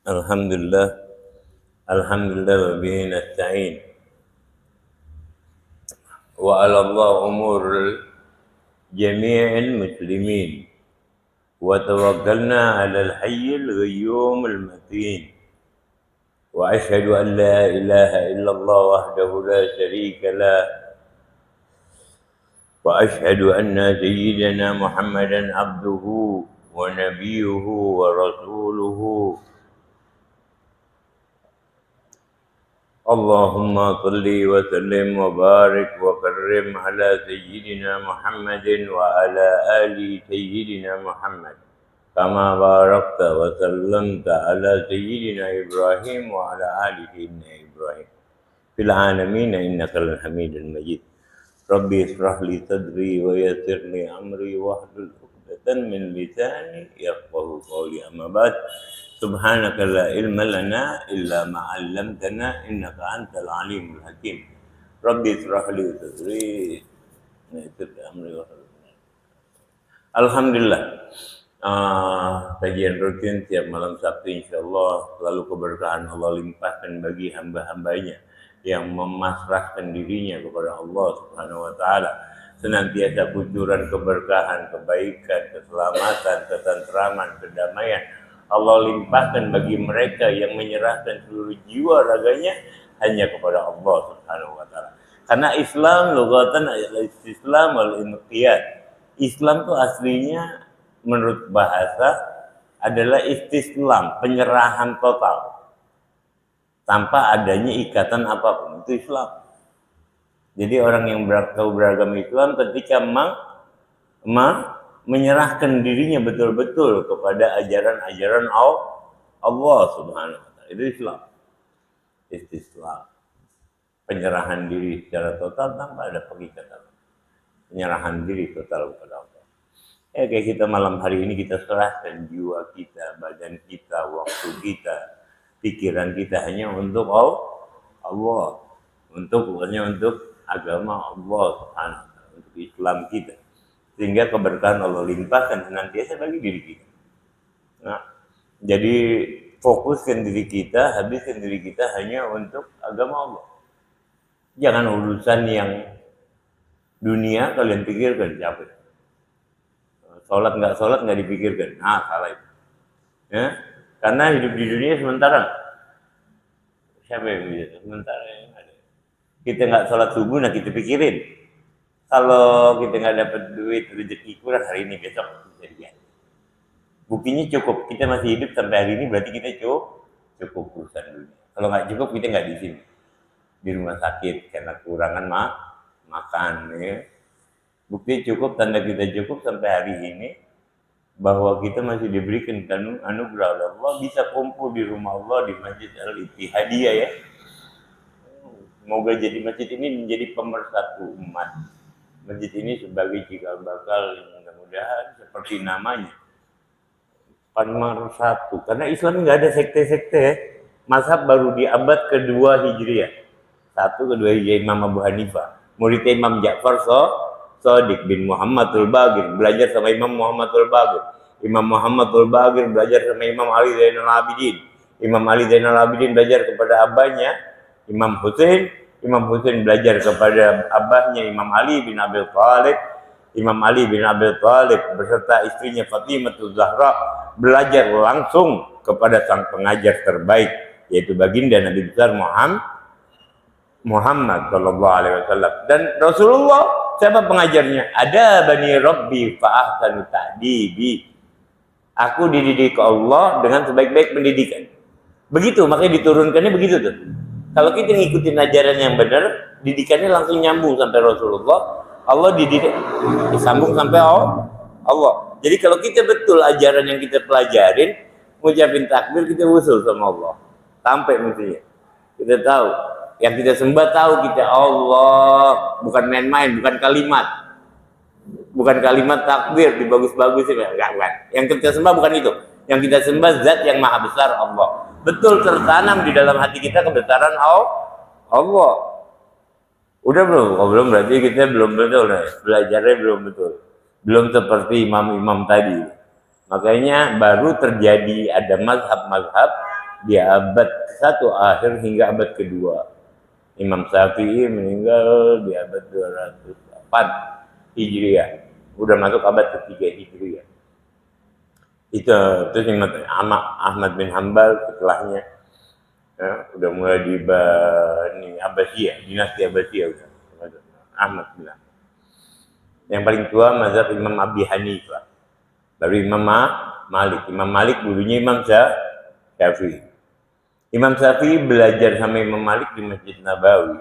Alhamdulillah, alhamdulillah wa bihi nasta'in. Wa 'ala Allah umur jami'il muslimin. Wa tawakkalna 'ala al-hayyil ghayyum al-matin. Wa asyhadu an la ilaha illallah wahdahu la syarika lah. Wa asyhadu anna sayyidana Muhammadan abduhu wa nabiyyuhu wa rasuluhu. Allahumma salli wa sallim wa barik wa karrim ala sayyidina Muhammadin wa ala ali sayyidina Muhammad kama barakta wa sallamta ala sayyidina Ibrahim wa ala ali sayyidina Ibrahim fil alamin innakal hamidul majid. Rabbi israh li sadri wa yassir li amri wahlul 'uqdatan min lisani yafqahu qawli. Amma ba'd. Subhanaka la ilma lana illa ma 'allamtana innaka antal alimul hakim. Rabbi israh li sadri wa yassir li amri wahlul 'uqdatan. Alhamdulillah. Kajian rutin tiap malam Sabtu insyaallah selalu keberkahan Allah limpahkan bagi hamba-hambanya yang memasrahkan dirinya kepada Allah Subhanahu wa taala. Senantiasa kucuran keberkahan, kebaikan, keselamatan, ketentraman, kedamaian Allah limpahkan bagi mereka yang menyerahkan seluruh jiwa raganya hanya kepada Allah Subhanahu wa taala. Karena Islam lughatan Islam wal inqiyad. Islam itu aslinya menurut bahasa adalah istislam, penyerahan total. Tanpa adanya ikatan apapun, itu Islam. Jadi orang yang beragama Islam ketika menyerahkan dirinya betul-betul kepada ajaran-ajaran Allah Subhanahu wa taala. Itu Islam. Istislam. Penyerahan diri secara total tanpa ada pengikatan. Penyerahan diri total kepada Allah. Kayak kita malam hari ini kita serahkan jiwa kita, badan kita, waktu kita, pikiran kita hanya untuk Allah. Hanya untuk agama Allah Subhanahu wa taala, untuk Islam kita. Sehingga keberkahan Allah limpahkan senantiasa bagi diri kita. Nah, jadi fokuskan diri kita, habiskan diri kita hanya untuk agama Allah. Jangan urusan yang dunia kalian pikirkan, capek. Sholat nggak dipikirkan. Salah itu. Ya? Karena hidup di dunia sementara. Siapa yang bilang? Sementara yang ada. Kita nggak sholat subuh, nah kita pikirin. Kalau kita nggak dapat duit, rezeki kurang hari ini, besok bisa. Buktinya cukup. Kita masih hidup sampai hari ini, berarti kita cukup urusan dunia. Kalau nggak cukup, kita nggak di sini. Di rumah sakit karena kurangan makan. Ya. Bukti cukup, tanda kita cukup sampai hari ini bahwa kita masih diberikan anugerah oleh Allah bisa kumpul di rumah Allah di Masjid Al-Ittihadiyah ya. Semoga jadi masjid ini menjadi pemersatu umat. Masjid ini sebagai cikal bakal yang mudah-mudahan seperti namanya pemersatu. Karena Islam nggak ada sekte-sekte ya. Mazhab baru di abad kedua Hijriah. Kedua Hijriah Imam Abu Hanifah. Muridnya Imam Ja'far Shadiq bin Muhammadul Baqir belajar sama Imam Muhammadul Baqir. Imam Muhammadul Baqir belajar sama Imam Ali Zainal Abidin. Imam Ali Zainal Abidin belajar kepada abahnya Imam Husain. Imam Husain belajar kepada abahnya Imam Ali bin Abi Thalib. Imam Ali bin Abi Thalib beserta istrinya Fatimah Zahra belajar langsung kepada sang pengajar terbaik yaitu baginda Nabi besar Muhammad sallallahu alaihi wasallam. Dan Rasulullah siapa pengajarnya? Ada bani Rabbi fa ahsanu ta'dibi. Aku dididik Allah dengan sebaik-baik pendidikan. Begitu, makanya diturunkannya begitu tuh. Kalau kita ngikutin ajaran yang benar, didikannya langsung nyambung sampai Rasulullah. Allah dididik disambung sampai Allah. Jadi kalau kita betul ajaran yang kita pelajarin, ngucapin takbir kita usul sama Allah. Sampai mestinya. Kita tahu yang kita sembah tahu kita Allah, bukan main-main, bukan kalimat takbir dibagus-bagusin, enggak. Yang kita sembah bukan itu. Yang kita sembah zat yang maha besar Allah. Betul tertanam di dalam hati kita kebesaran Allah. Udah belum? Belum berarti kita belum betul, belajarnya belum betul. Belum seperti imam-imam tadi. Makanya baru terjadi ada mazhab-mazhab di abad ke-1 akhir hingga abad kedua. Imam Syafi'i meninggal di abad 204 Hijriah. Udah masuk abad ketiga Hijriah. Itu terus Imam Ahmad bin Hambal setelahnya. Ya, udah mulai di Bani Abbasiyah, dinasti Abbasiyah udah. Ahmad bin Hambal. Yang paling tua mazhab Imam Abi Hanifah. Baru Imam Malik. Imam Malik dulunya Imam Syafi'i. Imam Syafi'i belajar sama Imam Malik di Masjid Nabawi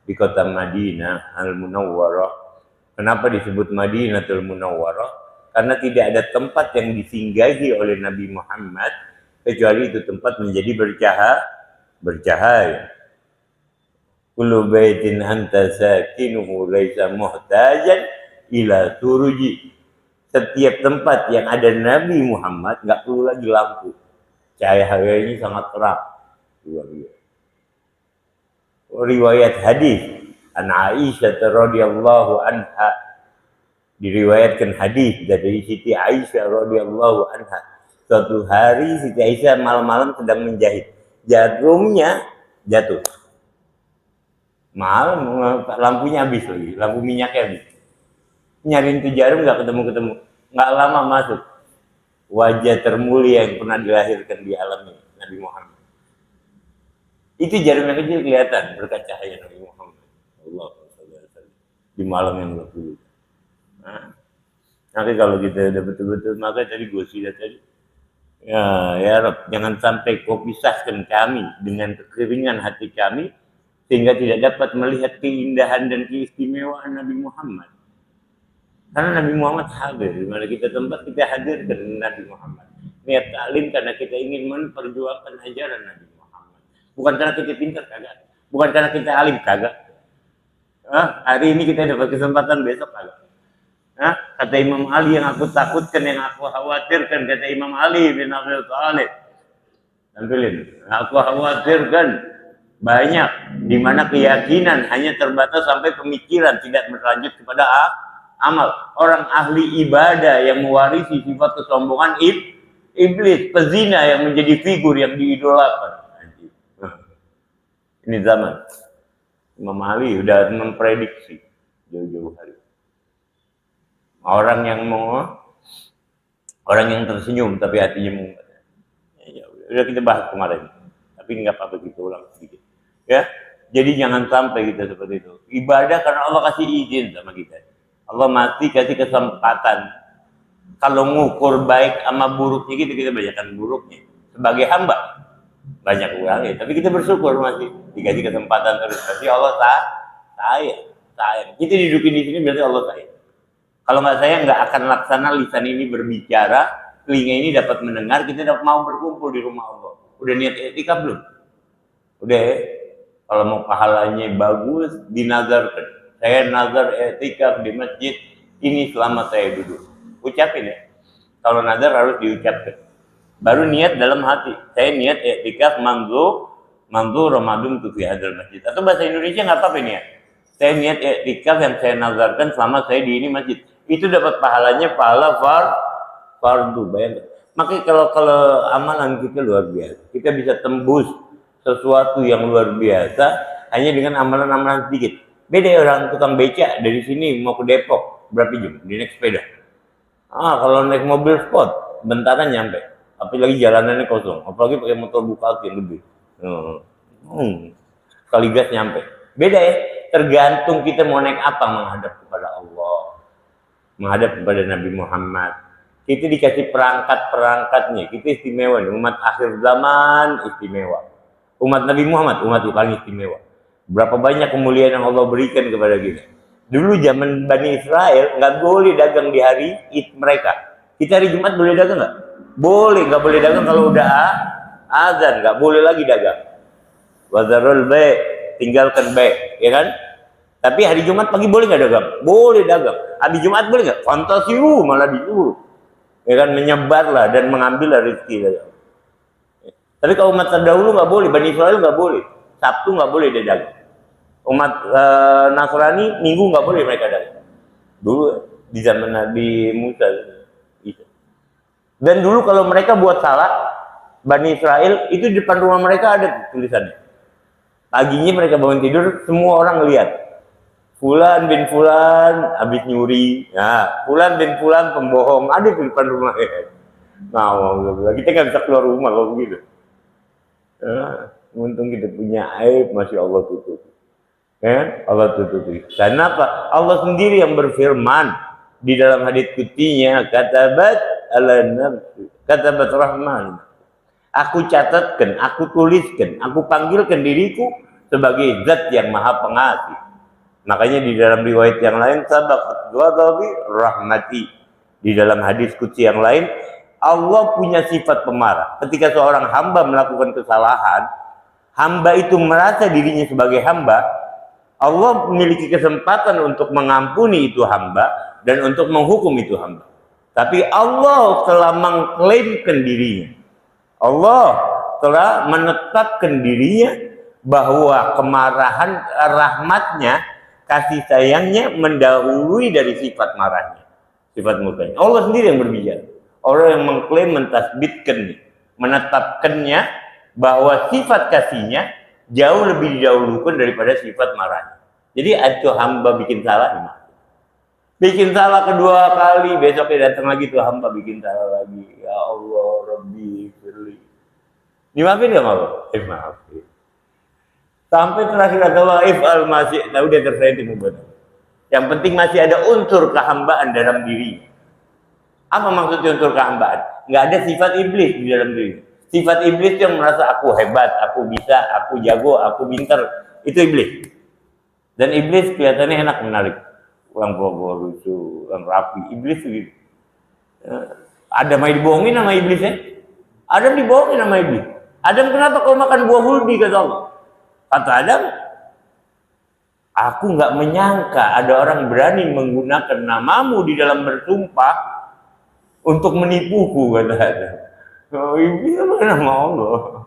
di kota Madinah Al-Munawwarah. Kenapa disebut Madinatul Munawwarah? Karena tidak ada tempat yang disinggahi oleh Nabi Muhammad kecuali itu tempat menjadi bercahaya. Kullu baitin anta sakinuhu laisa muhtajan ila turuji. Setiap tempat yang ada Nabi Muhammad nggak perlu lagi lampu. Cahayanya sangat terang. Riwayat hadis an Aisyah radhiyallahu anha, diriwayatkan hadis dari Siti Aisyah radhiyallahu anha. Suatu hari Siti Aisyah malam-malam sedang menjahit, jarumnya jatuh. Malam lampunya habis lagi, lampu minyaknya habis. Nyariin tuh jarum nggak ketemu. Nggak lama masuk wajah termulia yang pernah dilahirkan di alam ini, Nabi Muhammad. Itu jarum yang kecil kelihatan berkat cahaya Nabi Muhammad. Allah di malam yang berpuluh. Nah, nanti kalau kita udah betul-betul, maka tadi gue sudah tadi. Ya Rob, jangan sampai kau pisahkan kami dengan kekeringan hati kami sehingga tidak dapat melihat keindahan dan keistimewaan Nabi Muhammad. Karena Nabi Muhammad hadir, di mana kita tempat kita hadir dengan Nabi Muhammad. Niat taklim karena kita ingin memperjuangkan ajaran Nabi Muhammad. Bukan karena kita pintar, kagak. Bukan karena kita alim, kagak. Hari ini kita dapat kesempatan, besok kagak. Kata Imam Ali, yang aku takutkan, yang aku khawatirkan, kata Imam Ali bin Abi Thalib. Tampilin, aku khawatirkan banyak di mana keyakinan hanya terbatas sampai pemikiran, tidak berlanjut kepada amal. Orang ahli ibadah yang mewarisi sifat kesombongan iblis, pezina yang menjadi figur yang diidolakan. Ini zaman Imam Ali udah memprediksi jauh-jauh hari. Orang yang tersenyum tapi hatinya mungkar. Ya, udah kita bahas kemarin. Tapi nggak apa-apa, kita ulang sedikit. Ya, jadi jangan sampai kita seperti itu. Ibadah karena Allah kasih izin sama kita. Allah mati kasih kesempatan. Kalau ngukur baik sama buruknya kita banyakkan buruknya. Sebagai hamba banyak ulangnya, tapi kita bersyukur masih dikasih kesempatan terus. Berarti Allah sayang. Kita didudukin di sini berarti Allah sayang. Kalau nggak sayang nggak akan laksana lisan ini berbicara, telinga ini dapat mendengar, kita dapat mau berkumpul di rumah Allah. Udah niat etika belum? Udah. Kalau mau pahalanya bagus, dinazarkan. Saya nazar etika di masjid ini selama saya duduk. Ucapin ya. Kalau nazar harus diucapkan. Baru niat dalam hati. Saya niat etika manzur Ramadan tuh fi hadzal masjid. Atau bahasa Indonesia nggak apa-apa niat. Saya niat etika yang saya nazarkan selama saya di ini masjid. Itu dapat pahalanya pahala fardu. Bayangkan. Makanya kalau amalan kita luar biasa. Kita bisa tembus sesuatu yang luar biasa hanya dengan amalan-amalan sedikit. Beda orang tukang beca dari sini mau ke Depok berapa jam? Dia naik sepeda. Kalau naik mobil sport bentaran nyampe. Apalagi jalanannya kosong. Apalagi pakai motor Bugatti yang gede. Sekali gas nyampe. Beda ya. Tergantung kita mau naik apa, menghadap kepada Allah, menghadap kepada Nabi Muhammad. Kita dikasih perangkat-perangkatnya. Kita istimewa. Umat akhir zaman istimewa. Umat Nabi Muhammad umat yang paling istimewa. Berapa banyak kemuliaan yang Allah berikan kepada kita. Dulu zaman Bani Israel nggak boleh dagang di hari Id mereka. Kita hari Jumat boleh dagang nggak? Boleh, nggak boleh dagang kalau udah azan, nggak boleh lagi dagang. Wazarul bay, tinggalkan bay, ya kan? Tapi hari Jumat pagi boleh nggak dagang? Boleh dagang. Hari Jumat boleh nggak? Fantasi malah disuruh, ya kan, menyebarlah dan mengambil rezeki. Tapi kalau umat terdahulu nggak boleh, Bani Israel nggak boleh. Sabtu nggak boleh dia dagang. Umat Nasrani Minggu nggak boleh mereka dagang. Dulu di zaman Nabi Musa. Dan dulu kalau mereka buat salah, Bani Israel itu di depan rumah mereka ada tulisannya. Paginya mereka bangun tidur, semua orang lihat. Fulan bin Fulan habis nyuri. Nah, Fulan bin Fulan pembohong ada di depan rumah. Nah, kita nggak bisa keluar rumah kalau begitu. Untung kita punya aib, masih Allah tutupi. Allah tutupi. Karena apa? Allah sendiri yang berfirman di dalam hadits qudsinya, katabat Rahman. Aku catatkan, aku tuliskan, aku panggilkan diriku sebagai zat yang maha pengasih. Makanya di dalam riwayat yang lain, sabaqat ghadabi rahmati. Di dalam hadis qudsi yang lain, Allah punya sifat pemarah. Ketika seorang hamba melakukan kesalahan, hamba itu merasa dirinya sebagai hamba, Allah memiliki kesempatan untuk mengampuni itu hamba dan untuk menghukum itu hamba. Tapi Allah telah mengklaimkan dirinya. Allah telah menetapkan dirinya bahwa kemarahan, rahmatnya, kasih sayangnya mendahului dari sifat marahnya, sifat murkanya. Allah sendiri yang berbicara. Allah yang mengklaim, mentasbitkan, menetapkannya bahwa sifat kasihnya jauh lebih didahulukan daripada sifat marahnya. Jadi itu hamba bikin salah, bikin salah kedua kali, besoknya datang lagi tuh hamba bikin salah lagi. Ya Allah, Rabbi firli. Dimaafin gak mau? Maafin. Sampai terakhir kata Allah, if'al masih, nah udah terserah itu buat. Yang penting masih ada unsur kehambaan dalam diri. Apa maksudnya unsur kehambaan? Nggak ada sifat iblis di dalam diri. Sifat iblis yang merasa aku hebat, aku bisa, aku jago, aku pintar, itu iblis. Dan iblis kelihatannya enak menarik. Orang bobo lucu, orang rapi, iblis gitu. Adam mau dibohongin sama iblisnya? Adam dibohongin sama iblis. Adam, kenapa kau makan buah huldi, kata Allah? Kata Adam, aku nggak menyangka ada orang berani menggunakan namamu di dalam bersumpah untuk menipuku, kata Adam. Oh, iblis apa nama Allah?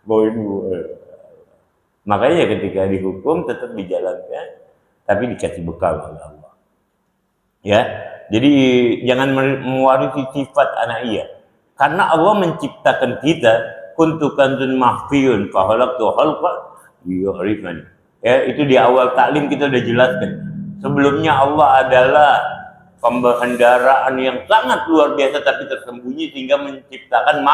Bawain gue. Makanya ketika dihukum tetap dijalankan, tapi dikasih bekal oleh Allah. Ya, jadi jangan mewarisi sifat ana'iyah. Karena Allah menciptakan kita, kuntu kanzun mahfiyun fahalaqtu khalqa yu'rifani. Ya, itu di awal taklim kita udah jelaskan. Sebelumnya Allah adalah pembendaraan yang sangat luar biasa tapi tersembunyi sehingga menciptakan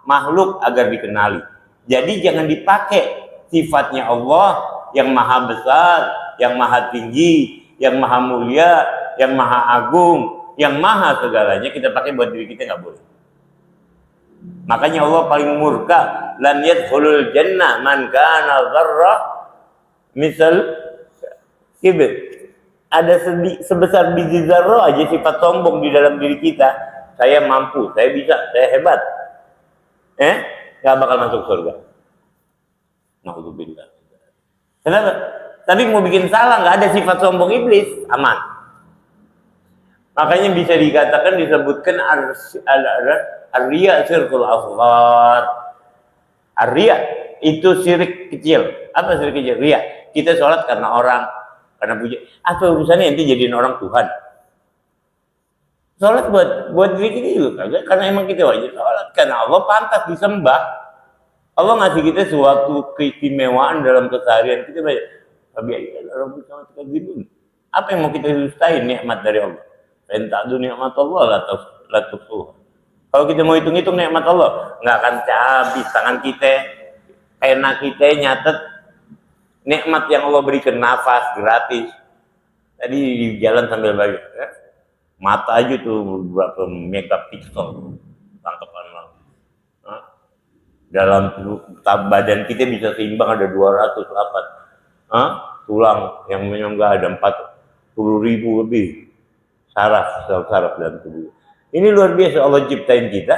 makhluk agar dikenali. Jadi jangan dipakai sifatnya Allah yang maha besar, yang maha tinggi, yang maha mulia, yang maha agung, yang maha segalanya kita pakai buat diri kita, nggak boleh. Makanya Allah paling murka, lan yadkhulul jannah man kana dzarra misal kibir. Ada sebesar biji zarrah aja sifat sombong di dalam diri kita. Saya mampu, saya bisa, saya hebat. Nggak bakal masuk surga. Na'udzubillah. Kenapa? Tapi mau bikin salah, nggak ada sifat sombong iblis, aman. Makanya bisa dikatakan, disebutkan ar-riya syirkul asghar. Ar-riya itu syirik kecil. Apa syirik kecil? Riya. Kita sholat karena orang, karena puji. Apa urusannya nanti jadiin orang Tuhan? Sholat buat diri kita juga, karena emang kita wajib sholat. Karena Allah pantas disembah. Allah ngasih kita suatu keistimewaan dalam keseharian kita banyak. Apa yang mau kita sustain nikmat dari Allah? Enta'du nikmat Allah la tusuh. Kalau kita mau hitung-hitung nikmat Allah, nggak akan habis. Tangan kita, pena kita nyatet nikmat yang Allah berikan, nafas gratis. Tadi di jalan sambil balik, mata aja tuh berapa megapiksel tangkapan Allah. Dalam badan kita bisa seimbang ada 208 tulang yang menyangga ada 40.000 lebih saraf dalam tubuh. Ini luar biasa Allah ciptain kita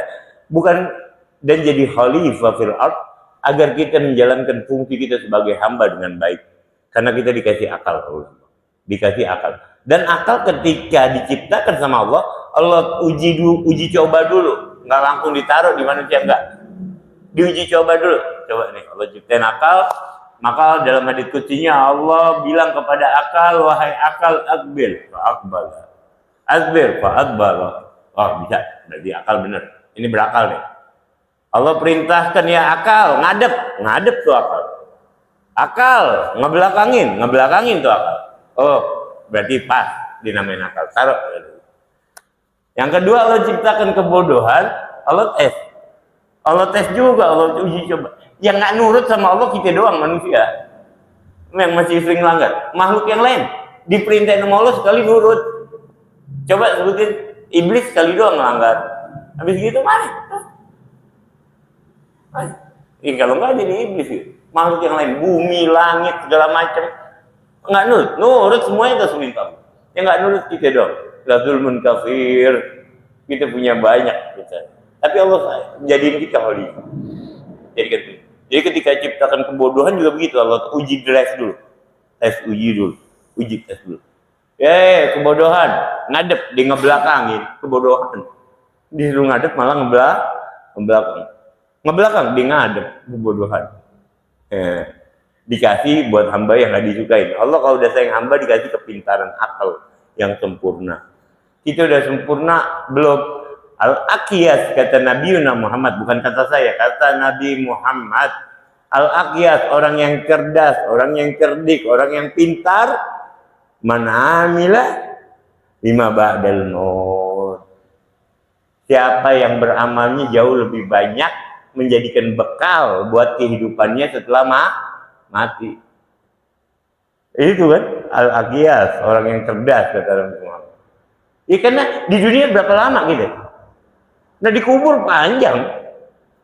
bukan dan jadi khalifah fil ard agar kita menjalankan fungsi kita sebagai hamba dengan baik. Karena kita dikasih akal, dikasih akal. Dan akal ketika diciptakan sama Allah, Allah uji coba dulu, nggak langsung ditaruh di manusia, enggak. Diuji coba dulu. Coba nih, Allah ciptain akal, maka dalam hadits qutsinya Allah bilang kepada akal, wahai akal, akbil fa akbala. Akbil fa akbala. Oh, bisa, berarti akal bener. Ini berakal nih. Allah perintahkan ya akal, ngadep tuh akal. Akal, ngebelakangin tuh akal. Oh, berarti pas dinamain akal. Taruh. Yang kedua Allah ciptakan kebodohan, Allah tes. Allah tes juga, Allah uji coba. Yang nggak nurut sama Allah kita doang manusia. Yang masih sering langgar. Makhluk yang lain diperintahin sama Allah sekali nurut. Coba sebutin iblis sekali doang melanggar. Habis gitu mana? Kalau nggak jadi iblis gitu. Makhluk yang lain, bumi, langit, segala macam nggak nurut semuanya kita minta. Yang nggak nurut kita doang. La zulmun kafir. Kita punya banyak kita. Tapi Allah jadiin kita khalifah. Jadi ketika ciptakan kebodohan juga begitu, Allah uji tes dulu. Uji tes dulu. Kebodohan, ngadep, dia ngebelakangin kebodohan. Disuruh ngadep malah ngebelakang. Ngebelakang, dia ngadep kebodohan. Dikasih buat hamba yang gak disukain. Allah kalau udah sayang hamba dikasih kepintaran akal yang sempurna. Kita udah sempurna belum? Al-Aqiyas kata Nabi Muhammad, bukan kata saya, kata Nabi Muhammad. Al-Aqiyas, orang yang cerdas, orang yang cerdik, orang yang pintar. Man amila lima ba'dal maut. Siapa yang beramalnya jauh lebih banyak menjadikan bekal buat kehidupannya setelah mati. Itu kan Al-Aqiyas, orang yang cerdas kata Nabi Muhammad. Ya karena di dunia berapa lama gitu? Nah dikubur panjang.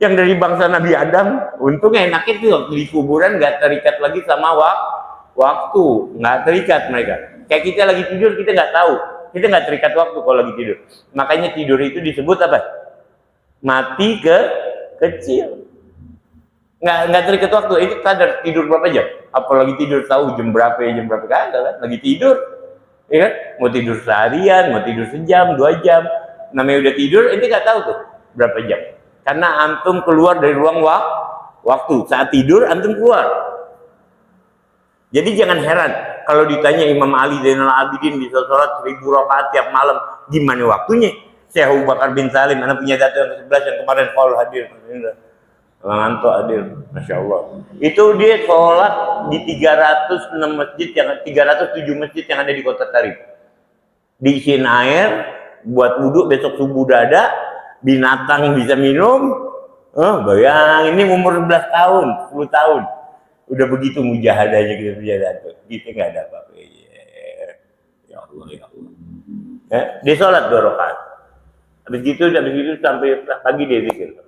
Yang dari bangsa Nabi Adam, untungnya enaknya tuh waktu di kuburan nggak terikat lagi sama waktu, nggak terikat mereka. Kayak kita lagi tidur kita nggak tahu, kita nggak terikat waktu kalau lagi tidur. Makanya tidur itu disebut apa? Mati kecil. Nggak terikat waktu. Itu kadar tidur berapa jam? Apalagi tidur tahu jam berapa kagak kan? Lagi tidur, ya kan? Mau tidur seharian, mau tidur sejam, 2 jam. Namanya udah tidur, ini nggak tahu tuh berapa jam. Karena antum keluar dari ruang waktu. Saat tidur antum keluar. Jadi jangan heran kalau ditanya Imam Ali Zainal Abidin bisa sholat 1000 rakaat tiap malam, gimana waktunya? Syekh Abu Bakar bin Salim, anak punya data yang ke-11 yang kemarin kalau hadir, ngantuk hadir, masya Allah. Itu dia sholat di 306 masjid yang 307 masjid yang ada di Kota Tarif. Diisiin air. Buat wudhu besok subuh udah ada, binatang bisa minum. Bayang ini umur 11 tahun, 10 tahun. Udah begitu mujahadahnya kita kita nggak ada apa-apa. Ya Allah. Dia sholat 2 rakaat. Habis gitu sampai pagi dia zikir.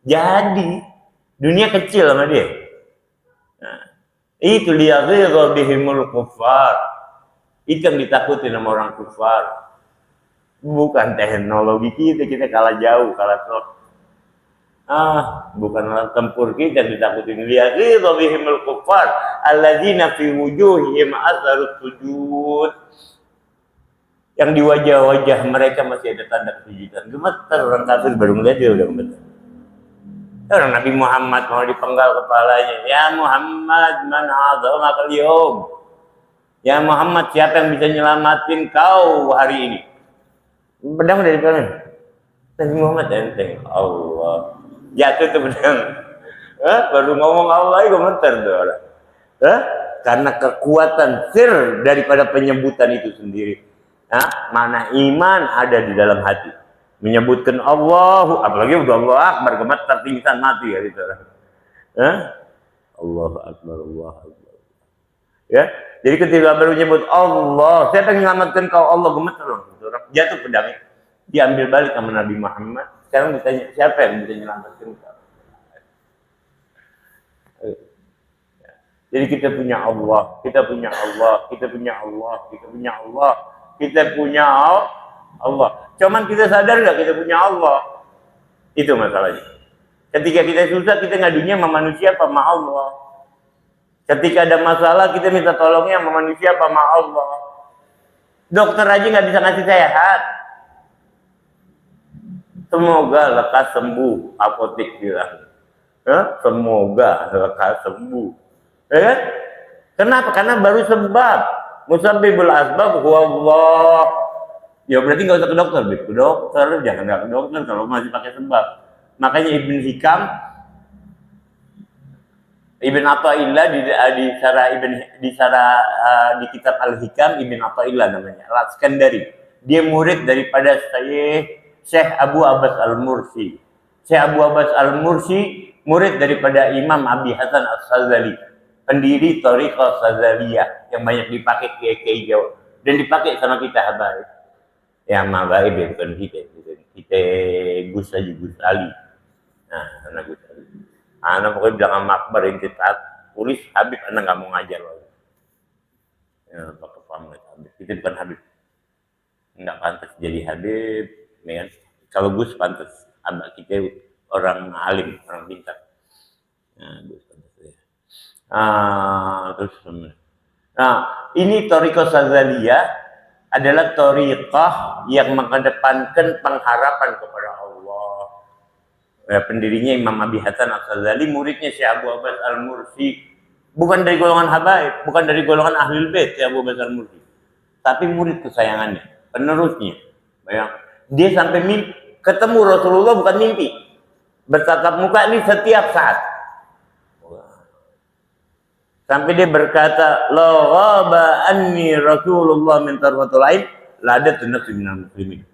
Jadi dunia kecil sama dia. Nah, itu liyaghiru bihimul kuffar. Itu yang ditakutin sama orang kufar. Bukan teknologi kita kalah jauh, kalah sok. Bukan alat tempur kita yang ditakutin. Liyaghiru bihimul kuffar alladzina fi wujuhihim atharus sujud. Yang di wajah-wajah mereka masih ada tanda kesujudan. Gemeter orang kafir baru ngeliat dia udah gemeter. Orang Nabi Muhammad mau dipenggal kepalanya. Ya Muhammad, man a'dhamaka al-yawm. Ya Muhammad, siapa yang bisa nyelamatin kau hari ini? Pedang dari mana? Nabi Muhammad enteng. Allah. Jatuh tuh pedang. Baru ngomong Allah gemeter tuh orang. Karena kekuatan sir daripada penyebutan itu sendiri. Mana iman ada di dalam hati. Menyebutkan Allah, apalagi udah Allah Akbar, gemeter pingsan mati ya gitu. Allahu Akbar, Allahu Akbar. Ya, jadi ketika baru nyebut Allah, siapa yang menyelamatkan kau? Allah gemeter loh. Jatuh pedangnya, diambil balik sama Nabi Muhammad. Sekarang ditanya siapa yang bisa menyelamatkan kau? Jadi kita punya Allah, kita punya Allah, kita punya Allah, kita punya Allah, kita punya Allah. Cuman kita sadar nggak kita punya Allah? Itu masalahnya. Ketika kita susah, kita ngadunya sama manusia apa sama Allah? Ketika ada masalah, kita minta tolongnya sama manusia apa sama Allah? Dokter aja nggak bisa ngasih sehat. Semoga lekas sembuh, apotek bilang. Semoga lekas sembuh. Kenapa? Karena baru sebab. Musabbibul asbab huwa Allah. Ya berarti nggak usah ke dokter, ke dokter. Jangan nggak ke dokter kalau masih pakai sebab. Makanya Ibn Athaillah di kitab Al-Hikam, Ibn Athaillah namanya, Al-Iskandari. Dia murid daripada Syekh Abu Abbas Al-Mursi. Syekh Abu Abbas Al-Mursi murid daripada Imam Abi Hasan As-Sazali, pendiri Thariqah Sazaliyah yang banyak dipakai kiai Jawa dan dipakai sama kita habaib. Yang mabaib ya, bukan kita Gus Ali. Nah, anak Gus Ali. Anak pokoknya bilang sama Akbar yang kita tulis Habib, anak nggak mau ngajar lagi. Ya, pakai pamit Habib. Kita bukan Habib. Nggak pantas jadi Habib. Ya kan? Kalau Gus pantas. Abah kita orang alim, orang pintar. Nah, Gus pantas ya. Terus, nah, ini Thariqah Sazaliyah adalah thariqah yang mengedepankan pengharapan kepada Allah. Ya, pendirinya Imam Abi Hasan As-Sazali, muridnya Syekh Abu Abbas Al-Mursi. Bukan dari golongan habaib, bukan dari golongan Ahlul Bait Syekh Abu Abbas Al-Mursi. Tapi murid kesayangannya, penerusnya. Bayang, dia sampai ketemu Rasulullah bukan mimpi. Bertatap muka ini setiap saat. Sampai dia berkata, "La ghaba anni Rasulullah min tarfatul ain, la adattu nafsi minal muslimin."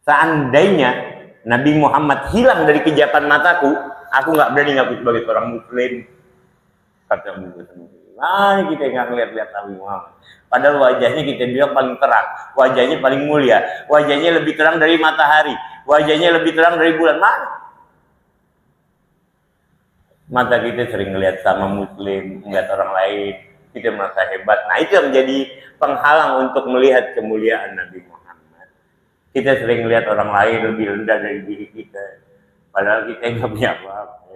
Seandainya Nabi Muhammad hilang dari kejapan mataku, aku nggak berani ngaku sebagai seorang muslim. Kata Muslim. Nah, kita nggak ngeliat-lihat Nabi Muhammad. Padahal wajahnya kita bilang paling terang, wajahnya paling mulia, wajahnya lebih terang dari matahari, wajahnya lebih terang dari bulan. Mana? Mata kita sering ngeliat sama muslim, ngeliat orang lain, kita merasa hebat. Nah, itu yang menjadi penghalang untuk melihat kemuliaan Nabi Muhammad. Kita sering lihat orang lain lebih rendah dari diri kita, padahal kita nggak punya apa-apa.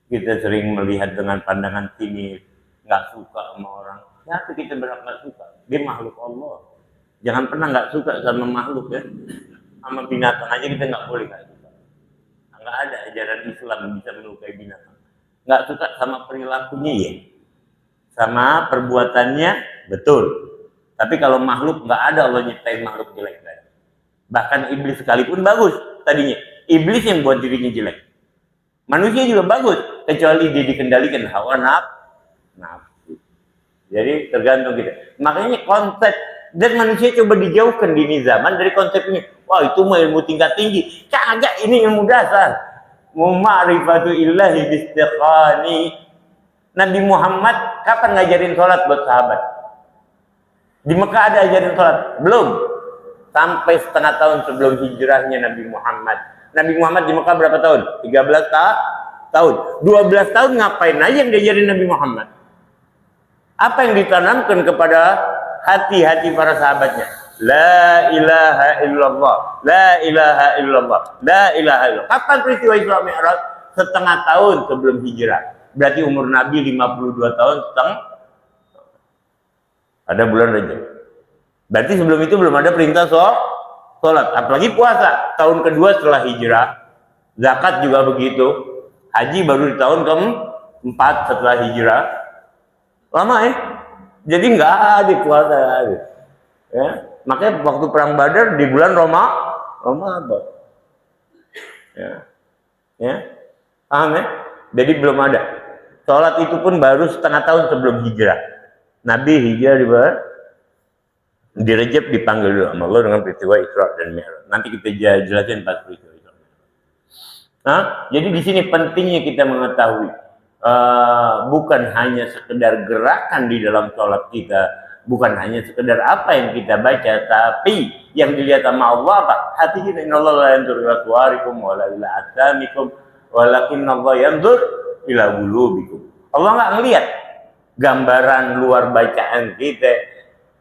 Kita sering melihat dengan pandangan sini, nggak suka sama orang. Kenapa kita benar nggak suka? Dia makhluk Allah. Jangan pernah nggak suka sama makhluk ya. Sama binatang aja kita nggak boleh nggak suka. Nggak ada ajaran Islam yang bisa melukai binatang. Nggak suka sama perilakunya ya, sama perbuatannya betul. Tapi kalau makhluk nggak ada Allah nyiptain makhluk jelek. Bahkan iblis sekalipun bagus tadinya. Iblis yang buat dirinya jelek. Manusia juga bagus, kecuali dia dikendalikan hawa nafsu. Jadi tergantung kita. Makanya konsep dan manusia coba dijauhkan di ini zaman dari konsepnya. Wah, itu mah ilmu tingkat tinggi. Kagak, ini ilmu dasar. Ma'rifatu illahi bistiqani. Nabi Muhammad kapan ngajarin sholat buat sahabat? Di Mekah ada ajaran sholat? Belum. Sampai setengah tahun sebelum hijrahnya Nabi Muhammad. Nabi Muhammad di Mekah berapa tahun? 13 tahun. 12 tahun ngapain aja yang diajarin Nabi Muhammad? Apa yang ditanamkan kepada hati-hati para sahabatnya? La ilaha illallah. La ilaha illallah. La ilaha illallah. Kapan peristiwa Isra Mi'raj? Setengah tahun sebelum hijrah. Berarti umur Nabi 52 tahun setengah. Ada bulan Rajab. Berarti sebelum itu belum ada perintah sholat. Apalagi puasa. Tahun kedua setelah hijrah. Zakat juga begitu. Haji baru di tahun keempat setelah hijrah. Lama ya. Jadi nggak ada puasa. Ya. Makanya waktu perang Badar di bulan Ramadan. Ya. Paham ya? Jadi belum ada. Sholat itu pun baru setengah tahun sebelum hijrah. Nabi hijrah di Rajab dipanggil dulu sama Allah dengan peristiwa Isra dan Mi'raj. Nanti kita jelasin pas peristiwa Isra. Nah, jadi di sini pentingnya kita mengetahui bukan hanya sekedar gerakan di dalam sholat kita, bukan hanya sekedar apa yang kita baca, tapi yang dilihat sama Allah apa? Hati kita. Innallaha la yanzuru ila suwarikum wa la ila ajsamikum walakinnallaha yanzur ila qulubikum. Allah nggak ngelihat gambaran luar bacaan kita,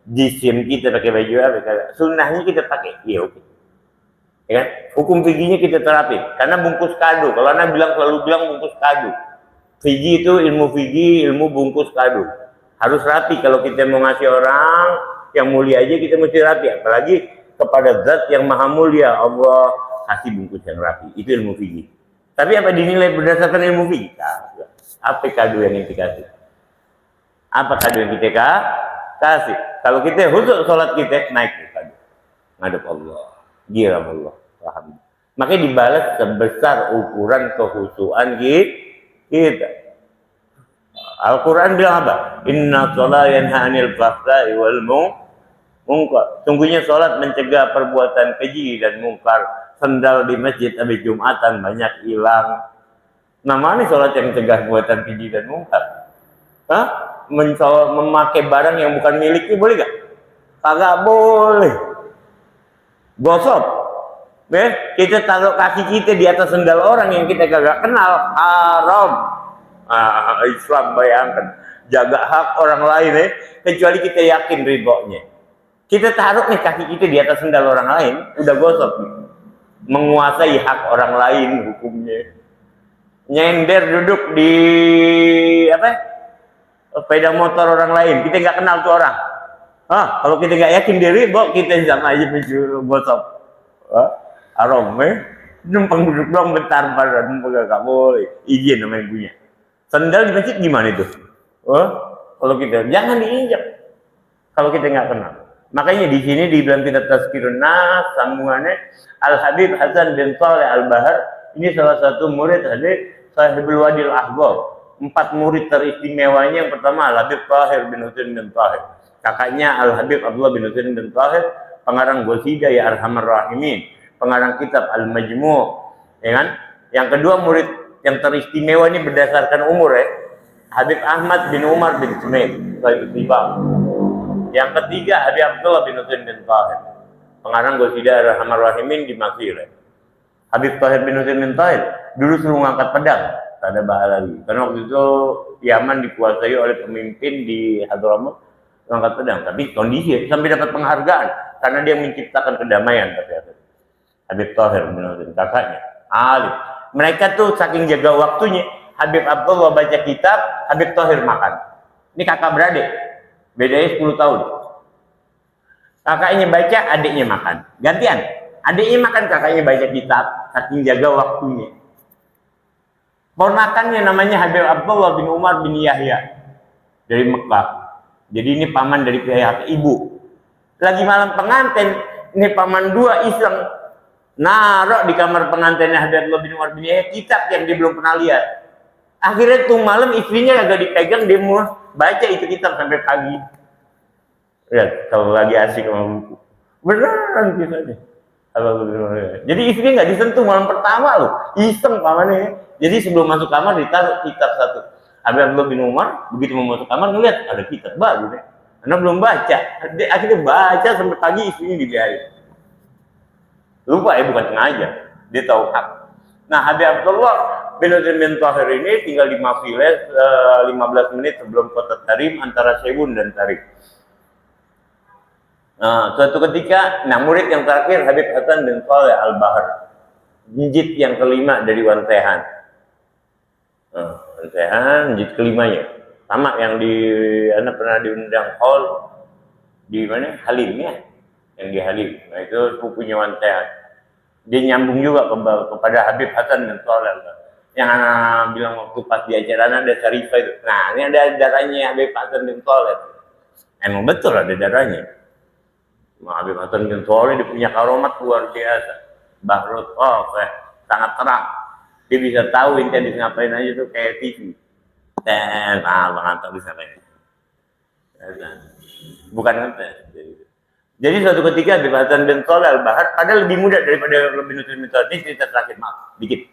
jisim kita pakai baju apa, sunnahnya kita pakai, ya oke. Ya kan? Hukum fikihnya kita terapin, karena bungkus kado. Kalau Anda selalu bilang bungkus kado. Fikih itu ilmu fikih, ilmu bungkus kado. Harus rapi kalau kita mau ngasih orang yang mulia aja kita mesti rapi, apalagi kepada zat yang maha mulia Allah kasih bungkus yang rapi. Itu ilmu fikih. Tapi apa dinilai berdasarkan ilmu fikih? Apa kado yang dikasih? Apa kado yang kita kasih? Kalau kita khusus sholat kita naik ke kado, ngadep Allah, giram Allah, paham? Makanya dibalas sebesar ukuran kehusuan kita. Al-Quran bilang apa? Inna sholat yanha anil fahsya'i wal munkar. Sungguhnya sholat mencegah perbuatan keji dan mungkar. Sendal di masjid habis Jumatan banyak hilang. Nah, mana sholat yang mencegah perbuatan keji dan mungkar? Hah? Memakai barang yang bukan miliknya boleh gak? Kagak boleh. Gosok. Kita taruh kaki kita di atas sendal orang yang kita kagak kenal. Haram. Islam bayangkan jaga hak orang lain kecuali kita yakin ridhonya. Kita taruh nih kaki kita di atas sendal orang lain, udah gosok menguasai hak orang lain hukumnya. Nyender duduk di sepeda motor orang lain, kita nggak kenal tuh orang. Kalau kita nggak yakin diri, kita sama aja mencuri gosok. Haram numpang duduk doang bentar, nggak boleh, izin namanya punya. Sendal di masjid gimana itu? Kalau kita jangan diinjak kalau kita nggak kenal. Makanya di sini dibilang kita tazkirun nas, sambungannya Al Habib Hasan bin Shalih Al Bahar. Ini salah satu murid Habib Sahibul Wadil Ahbab. 4 murid teristimewanya yang pertama Al Habib Tahir bin Husain bin Tahir. Kakaknya Al Habib Abdullah bin Husain bin Tahir, pengarang Qasidah Ya Arhamar Rahimin, pengarang kitab Al Majmu', ya kan? Yang kedua murid yang teristimewa ini berdasarkan umur Habib Ahmad bin Umar bin Sumaid, yang ketiga Habib Abdullah bin Husain bin Tahir, pengarang Qasidah Arhamar Rahimin di Mesir. Habib Tahir bin Husain bin Tahir dulu suruh ngangkat pedang, tak ada bahaya lagi. Karena waktu itu Yaman dikuasai oleh pemimpin di Hadramaut, ngangkat pedang. Tapi kondisi sampai dapat penghargaan karena dia menciptakan kedamaian. Habib Tahir bin Husain, kakaknya alim. Mereka tuh saking jaga waktunya, Habib Abdullah baca kitab, Habib Tahir makan. Ini kakak beradik, bedanya 10 tahun. Kakaknya baca, adiknya makan. Gantian, adiknya makan, kakaknya baca kitab, saking jaga waktunya. Ponakannya namanya Habib Abdullah bin Umar bin Yahya dari Mekah. Jadi ini paman dari pihak ibu. Lagi malam pengantin, ini paman dua iseng naruh di kamar pengantinnya Habib Abdullah bin Umar bin Yahya kitab yang dia belum pernah lihat. Akhirnya tuh malam istrinya agak dipegang, dia mau baca itu kitab sampai pagi. Lihat, kalau lagi asik sama buku. Beneran kisahnya. Jadi istrinya nggak disentuh malam pertama loh. Iseng pamannya. Jadi sebelum masuk kamar ditaruh kitab satu. Habib Abdullah bin Umar begitu mau masuk kamar ngeliat ada kitab baru. Karena belum baca. Akhirnya baca sampai pagi, istrinya dibiarin. Lupa bukan sengaja. Dia tahu hak. Nah, Habib Abdullah bin Husain bin Tahir ini tinggal di Mafiles 15 menit sebelum kota Tarim, antara Sewun dan Tarim. Nah, suatu ketika, murid yang terakhir Habib Hasan bin Shalih Al Bahar, jilid yang kelima dari Wansehan. Wansehan jilid kelimanya, sama yang pernah diundang hall di mana Halim ya. Yang di Halim, nah itu sepupunya Wansehan. Dia nyambung juga kepada Habib Hasan bin Shalih. Yang anak bilang waktu pas di acara ada Syarifah itu. Nah, ini ada darahnya Habib Hasan bin Shalih. Emang betul ada darahnya. Habib Hasan bin Shalih dia punya karomat luar biasa. Bahrut sangat terang. Dia bisa tahu inti habis ngapain aja tuh kayak TV. Bisa kayak. Bukan ngetes. Jadi suatu ketika Habib Hasan bin Shalih Al Bahar, padahal lebih muda daripada Habib bin Husain bin Tahir. Ini cerita terakhir, maaf, dikit.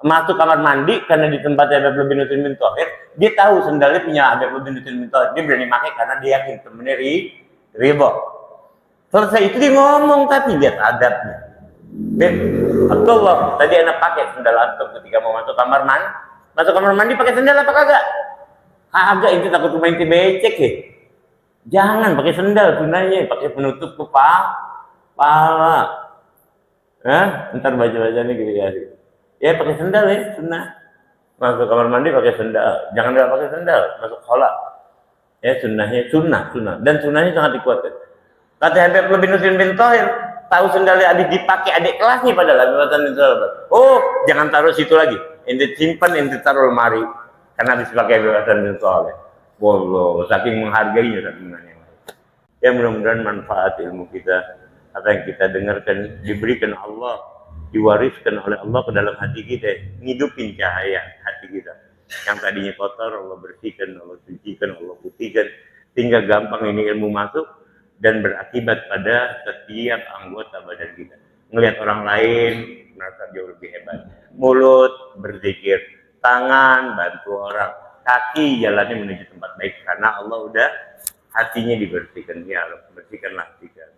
Masuk kamar mandi karena di tempatnya Habib bin Husain bin Tahir, dia tahu sendalnya punya Habib bin Husain bin Tahir. Dia berani pakai karena dia yakin temennya riba. Selesai itu dia ngomong, tapi lihat adabnya. Abdullah, tadi anak pakai sendal antum ketika mau masuk kamar mandi. Masuk kamar mandi pakai sendal apa kagak? Kagak, itu takut rumah inti becek ya. Jangan pakai sendal, sunahnya pakai penutup kepala. Ntar baca-baca nih gitu ya. Ya pakai sendal ya, sunnah. Masuk kamar mandi pakai sendal. Jangan nggak pakai sendal, masuk sholat. Ya sunnahnya sunnah. Dan sunnahnya sangat dikuatkan. Kata Habib bin Husain bin Tahir, tahu sendalnya habis dipakai adik kelasnya padahal Habib Hasan bin Shalih. Jangan taruh situ lagi. Ente simpan, ente taruh lemari. Karena habis pakai Habib Hasan bin Shalih. Wallah, saking menghargainya sakingannya. Ya mudah-mudahan manfaat ilmu kita, apa yang kita dengarkan diberikan Allah diwariskan oleh Allah ke dalam hati kita, ngidupin cahaya hati kita. Yang tadinya kotor, Allah bersihkan, Allah sucikan, Allah putihkan, sehingga gampang ini ilmu masuk dan berakibat pada setiap anggota badan kita. Ngelihat orang lain, merasa jauh lebih hebat. Mulut berzikir, tangan bantu orang, kaki jalannya menuju tempat baik, karena Allah udah hatinya dibersihkan. Ya Allah, bersihkanlah hati kami.